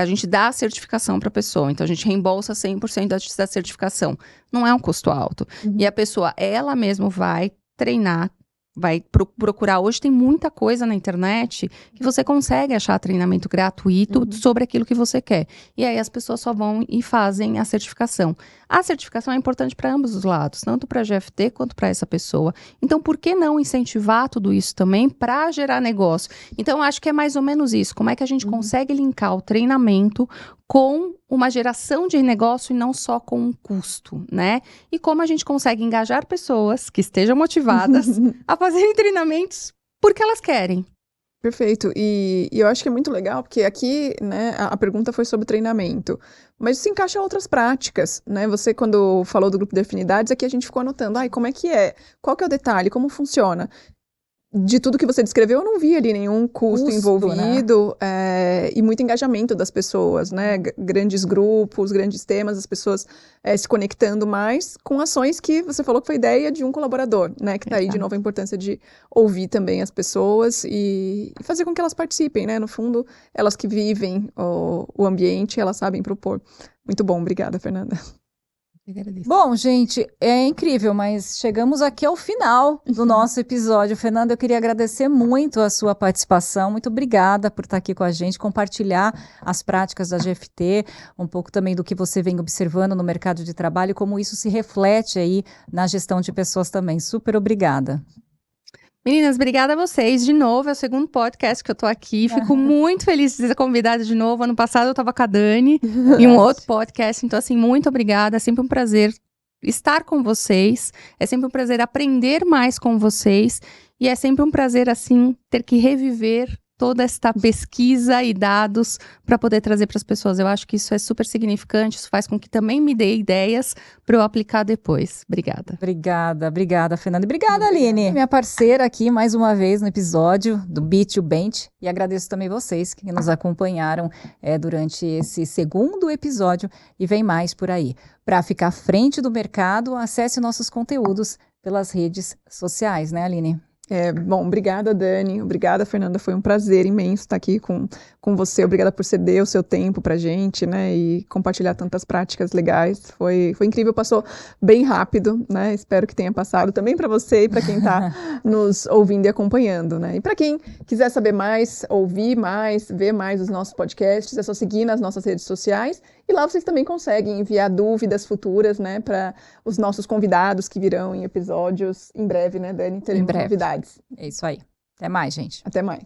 gente dá a certificação pra pessoa. Então, a gente reembolsa 100% da certificação. Não é um custo alto. E a pessoa, ela mesma vai treinar, vai procurar. Hoje tem muita coisa na internet que você consegue achar treinamento gratuito sobre aquilo que você quer. E aí as pessoas só vão e fazem a certificação. A certificação é importante para ambos os lados, tanto para a GFT quanto para essa pessoa. Então, por que não incentivar tudo isso também para gerar negócio? Então, eu acho que é mais ou menos isso. Como é que a gente consegue linkar o treinamento com uma geração de negócio e não só com um custo, né? E como a gente consegue engajar pessoas que estejam motivadas a fazerem treinamentos porque elas querem. Perfeito. E eu acho que é muito legal, porque aqui, né, a pergunta foi sobre treinamento, mas isso se encaixa a outras práticas, né? Você, quando falou do grupo de afinidades, aqui a gente ficou anotando, como é que é? Qual que é o detalhe? Como funciona? De tudo que você descreveu, eu não vi ali nenhum custo envolvido, né? E muito engajamento das pessoas, né? Grandes grupos, grandes temas, as pessoas se conectando mais com ações que você falou que foi ideia de um colaborador, né? Que está aí de novo a importância de ouvir também as pessoas e fazer com que elas participem, né? No fundo, elas que vivem o ambiente, elas sabem propor. Muito bom, obrigada, Fernanda. Bom, gente, é incrível, mas chegamos aqui ao final do nosso episódio. Fernanda, eu queria agradecer muito a sua participação. Muito obrigada por estar aqui com a gente, compartilhar as práticas da GFT, um pouco também do que você vem observando no mercado de trabalho, como isso se reflete aí na gestão de pessoas também. Super obrigada. Meninas, obrigada a vocês. De novo, é o segundo podcast que eu tô aqui. Fico muito feliz de ser convidada de novo. Ano passado eu tava com a Dani em um outro podcast. Então, assim, muito obrigada. É sempre um prazer estar com vocês. É sempre um prazer aprender mais com vocês. E é sempre um prazer, assim, ter que reviver toda esta pesquisa e dados para poder trazer para as pessoas. Eu acho que isso é super significante, isso faz com que também me dê ideias para eu aplicar depois. Obrigada. Obrigada, Fernanda. Obrigada, Aline, minha parceira aqui mais uma vez no episódio do B2Bench. E agradeço também vocês que nos acompanharam durante esse segundo episódio e vem mais por aí. Para ficar à frente do mercado, acesse nossos conteúdos pelas redes sociais, né, Aline? Bom, obrigada, Dani. Obrigada, Fernanda. Foi um prazer imenso estar aqui com você. Obrigada por ceder o seu tempo pra gente, né? E compartilhar tantas práticas legais. Foi incrível, passou bem rápido, né? Espero que tenha passado também para você e para quem está nos ouvindo e acompanhando, né? E para quem quiser saber mais, ouvir mais, ver mais os nossos podcasts, é só seguir nas nossas redes sociais. E lá vocês também conseguem enviar dúvidas futuras, né? Para os nossos convidados que virão em episódios em breve, né, Dani? Teremos novidades. É isso aí. Até mais, gente. Até mais.